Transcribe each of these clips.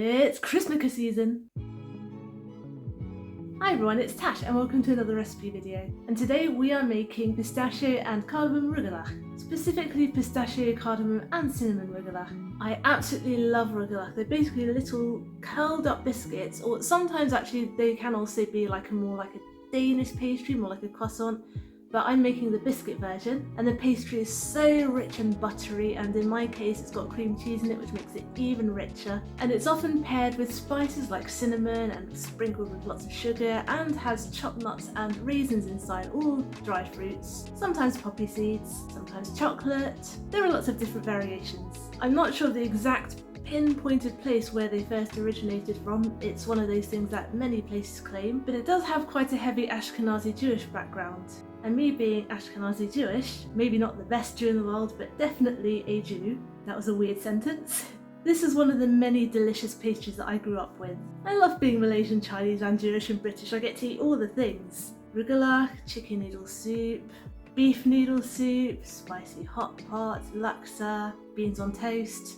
It's Channukah season! Hi everyone, it's Tash and welcome to another recipe video. And today we are making pistachio and cardamom rugelach, specifically pistachio, cardamom and cinnamon rugelach. I absolutely love rugelach. They're basically little curled up biscuits, or sometimes actually they can also be more like a Danish pastry, more like a croissant. But I'm making the biscuit version, and the pastry is so rich and buttery, and in my case it's got cream cheese in it, which makes it even richer. And it's often paired with spices like cinnamon and sprinkled with lots of sugar, and has chopped nuts and raisins inside, all dried fruits, sometimes poppy seeds, sometimes chocolate. There are lots of different variations. I'm not sure of the exact pinpointed place where they first originated from. It's one of those things that many places claim, but it does have quite a heavy Ashkenazi Jewish background. And me being Ashkenazi Jewish, maybe not the best Jew in the world, but definitely a Jew. That was a weird sentence. This is one of the many delicious pastries that I grew up with. I love being Malaysian, Chinese and Jewish and British. I get to eat all the things. Rugelach, chicken noodle soup, beef noodle soup, spicy hot pot, laksa, beans on toast.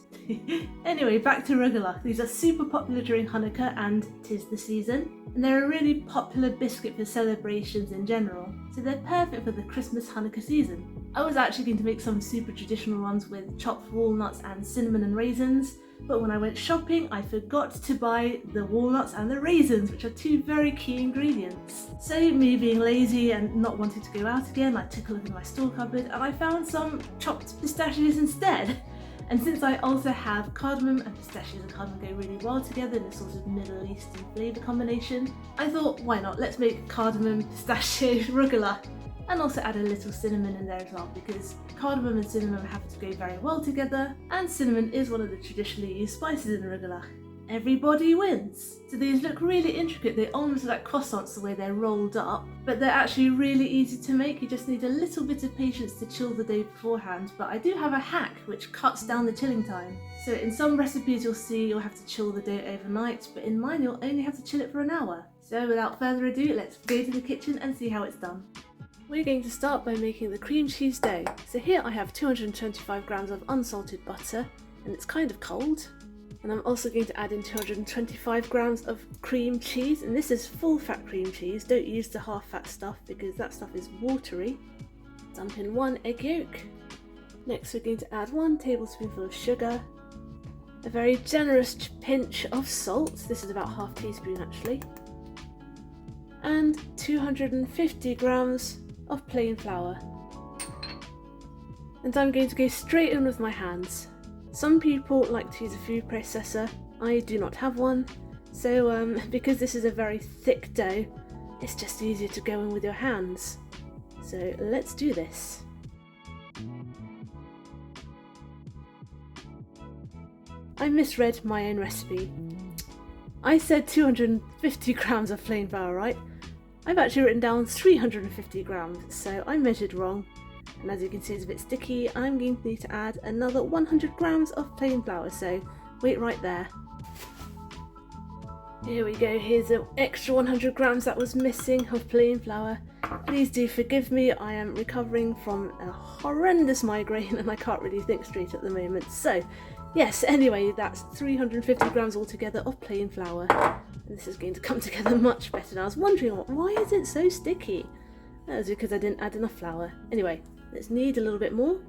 Anyway, back to rugelach. These are super popular during Channukah and 'tis the season, and they're a really popular biscuit for celebrations in general, so they're perfect for the Christmas Channukah season. I was actually going to make some super traditional ones with chopped walnuts and cinnamon and raisins, but when I went shopping I forgot to buy the walnuts and the raisins, which are two very key ingredients. So me being lazy and not wanting to go out again, I took a look in my store cupboard and I found some chopped pistachios instead. And since I also have cardamom, and pistachios and cardamom go really well together in a sort of Middle Eastern flavour combination, I thought, why not? Let's make cardamom pistachio rugelach, and also add a little cinnamon in there as well, because cardamom and cinnamon have to go very well together, and cinnamon is one of the traditionally used spices in rugelach. Everybody wins! So these look really intricate. They almost look like croissants the way they're rolled up, but they're actually really easy to make. You just need a little bit of patience to chill the dough beforehand, but I do have a hack which cuts down the chilling time. So in some recipes you'll see you'll have to chill the dough overnight, but in mine you'll only have to chill it for an hour. So without further ado, let's go to the kitchen and see how it's done. We're going to start by making the cream cheese dough. So here I have 225 grams of unsalted butter, and it's kind of cold. And I'm also going to add in 225 grams of cream cheese, and this is full fat cream cheese. Don't use the half fat stuff because that stuff is watery. Dump in 1 egg yolk. Next we're going to add 1 tablespoonful of sugar, a very generous pinch of salt, this is about half teaspoon actually, and 250 grams of plain flour. And I'm going to go straight in with my hands. Some people like to use a food processor. I do not have one, so because this is a very thick dough, it's just easier to go in with your hands. So let's do this. I misread my own recipe. I said 250 grams of plain flour, right? I've actually written down 350 grams, so I measured wrong. And as you can see it's a bit sticky. I'm going to need to add another 100 grams of plain flour, so wait right there. Here we go, here's an extra 100 grams that was missing of plain flour. Please do forgive me, I am recovering from a horrendous migraine and I can't really think straight at the moment. So yes, anyway, that's 350 grams altogether of plain flour. And this is going to come together much better now. I was wondering, why is it so sticky? That was because I didn't add enough flour. Anyway, let's knead a little bit more.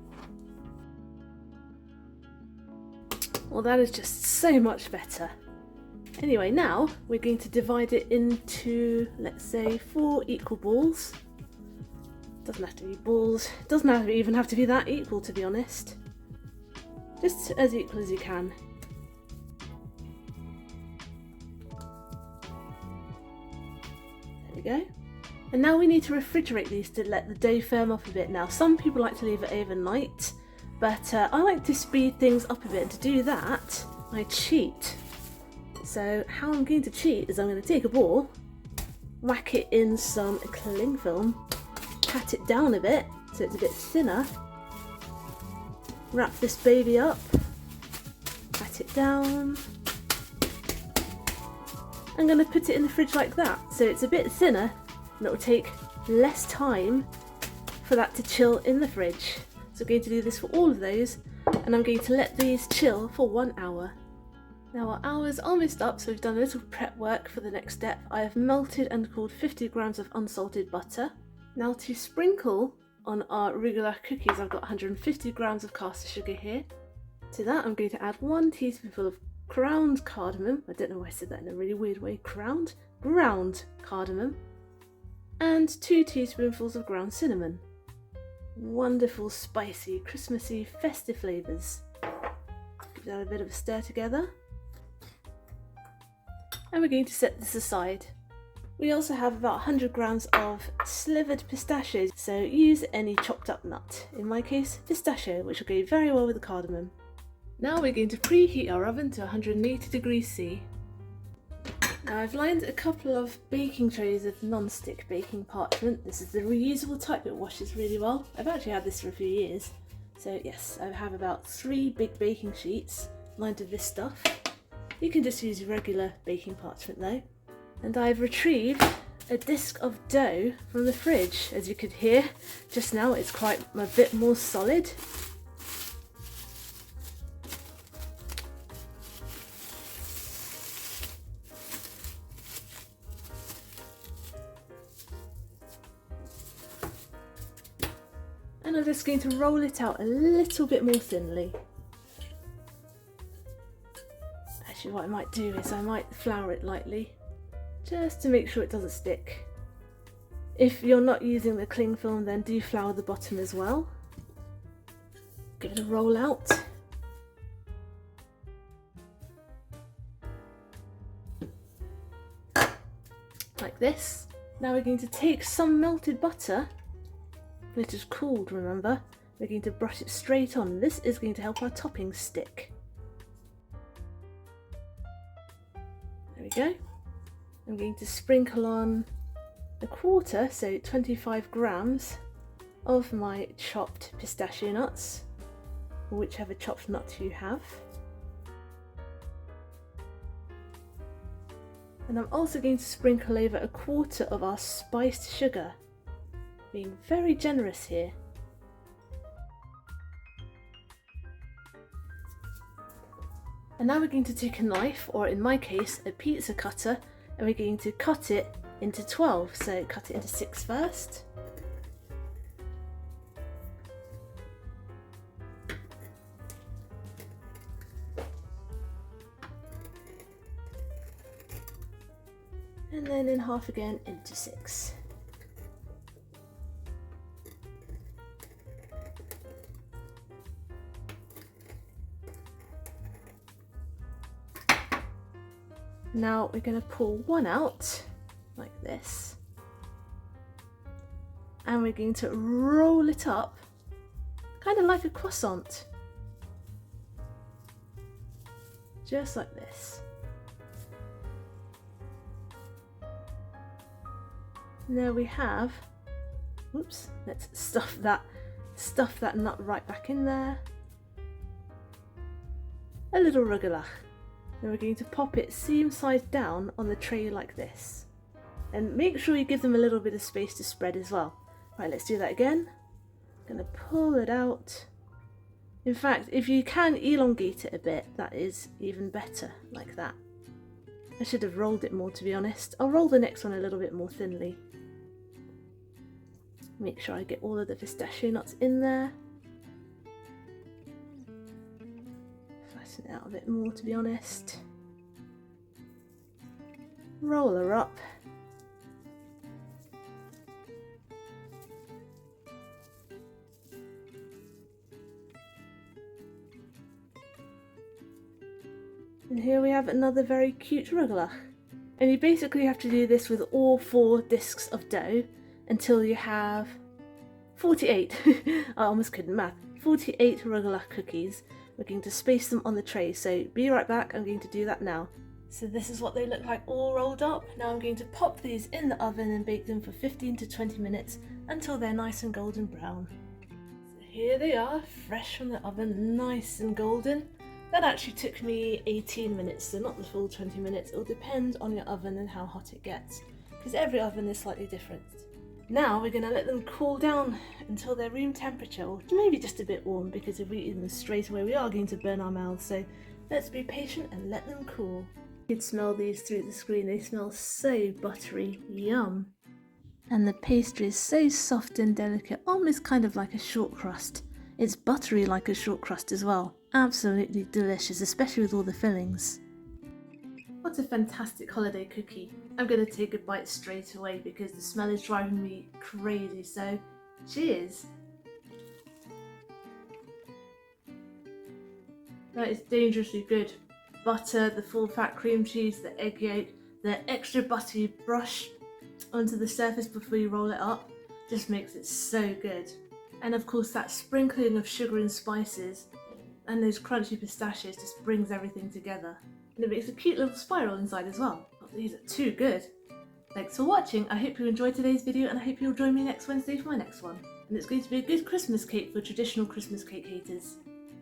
Well, that is just so much better. Anyway, now we're going to divide it into, let's say, 4 equal balls. Doesn't have to be balls, doesn't even have to be that equal, to be honest. Just as equal as you can. There we go. And now we need to refrigerate these to let the dough firm up a bit. Now some people like to leave it overnight, but I like to speed things up a bit, and to do that I cheat. So how I'm going to cheat is I'm going to take a ball, whack it in some cling film, pat it down a bit so it's a bit thinner, wrap this baby up, pat it down. I'm going to put it in the fridge like that, so it's a bit thinner and it will take less time for that to chill in the fridge. So I'm going to do this for all of those, and I'm going to let these chill for 1 hour. Now our hour is almost up, so we've done a little prep work for the next step. I have melted and cooled 50 grams of unsalted butter. Now to sprinkle on our Rugelach cookies, I've got 150 grams of caster sugar here. To that I'm going to add 1 teaspoonful of ground cardamom. I don't know why I said that in a really weird way. Ground cardamom. And 2 teaspoonfuls of ground cinnamon. Wonderful, spicy, Christmassy, festive flavours. Give that a bit of a stir together. And we're going to set this aside. We also have about 100 grams of slivered pistachios, so use any chopped up nut. In my case, pistachio, which will go very well with the cardamom. Now we're going to preheat our oven to 180 degrees C. Now I've lined a couple of baking trays of non-stick baking parchment. This is the reusable type, it washes really well. I've actually had this for a few years. So yes, I have about 3 big baking sheets lined with this stuff. You can just use regular baking parchment though. And I've retrieved a disc of dough from the fridge. As you could hear just now, it's quite a bit more solid. And I'm just going to roll it out a little bit more thinly. Actually, what I might do is I might flour it lightly, just to make sure it doesn't stick. If you're not using the cling film, then do flour the bottom as well. Give it a roll out. Like this. Now we're going to take some melted butter. It is cooled, remember. We're going to brush it straight on. This is going to help our toppings stick. There we go. I'm going to sprinkle on a quarter, so 25 grams of my chopped pistachio nuts, or whichever chopped nut you have. And I'm also going to sprinkle over a quarter of our spiced sugar, being very generous here. And now we're going to take a knife, or in my case a pizza cutter, and we're going to cut it into 12, so cut it into 6 first. And then in half again into 6. Now we're going to pull one out like this, and we're going to roll it up kind of like a croissant, just like this. Now we have, whoops, let's stuff that nut right back in there. A little Rugelach. Then we're going to pop it seam side down on the tray like this. And make sure you give them a little bit of space to spread as well. Right, let's do that again. I'm going to pull it out. In fact, if you can elongate it a bit, that is even better, like that. I should have rolled it more, to be honest. I'll roll the next one a little bit more thinly. Make sure I get all of the pistachio nuts in there. Flatten it out a bit more, to be honest. Roll her up. And here we have another very cute Rugelach. And you basically have to do this with all 4 discs of dough until you have 48, I almost couldn't math, 48 Rugelach cookies. We're going to space them on the tray, so be right back, I'm going to do that now. So this is what they look like all rolled up. Now I'm going to pop these in the oven and bake them for 15 to 20 minutes until they're nice and golden brown. So here they are, fresh from the oven, nice and golden. That actually took me 18 minutes, so not the full 20 minutes. It will depend on your oven and how hot it gets, because every oven is slightly different. Now we're going to let them cool down until they're room temperature, or maybe just a bit warm, because if we eat them straight away we are going to burn our mouths, so Let's be patient and let them cool. You can smell these through the screen, they smell so buttery, yum. And the pastry is so soft and delicate, almost kind of like a short crust. It's buttery like a short crust as well. Absolutely delicious, especially with all the fillings. What a fantastic holiday cookie. I'm going to take a bite straight away because the smell is driving me crazy, so cheers! That is dangerously good. Butter, the full fat cream cheese, the egg yolk, the extra buttery brush onto the surface before you roll it up just makes it so good. And of course that sprinkling of sugar and spices and those crunchy pistachios just brings everything together. And it makes a cute little spiral inside as well. Oh, these are too good. Thanks for watching. I hope you enjoyed today's video and I hope you'll join me next Wednesday for my next one. And it's going to be a good Christmas cake for traditional Christmas cake haters.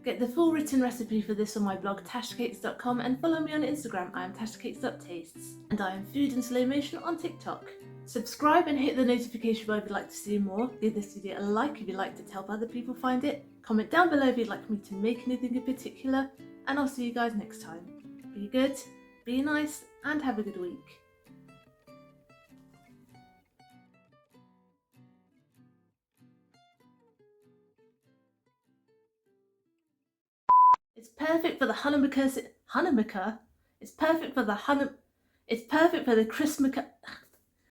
Get the full written recipe for this on my blog tashcakes.com and follow me on Instagram. I am tashcakes.tastes. And I am food in slow motion on TikTok. Subscribe and hit the notification bell if you'd like to see more. Give this video a like if you'd like to help other people find it. Comment down below if you'd like me to make anything in particular. And I'll see you guys next time. Be good, be nice, and have a good week. It's perfect for the Hanukkah. It's perfect for the It's perfect for the Christmas.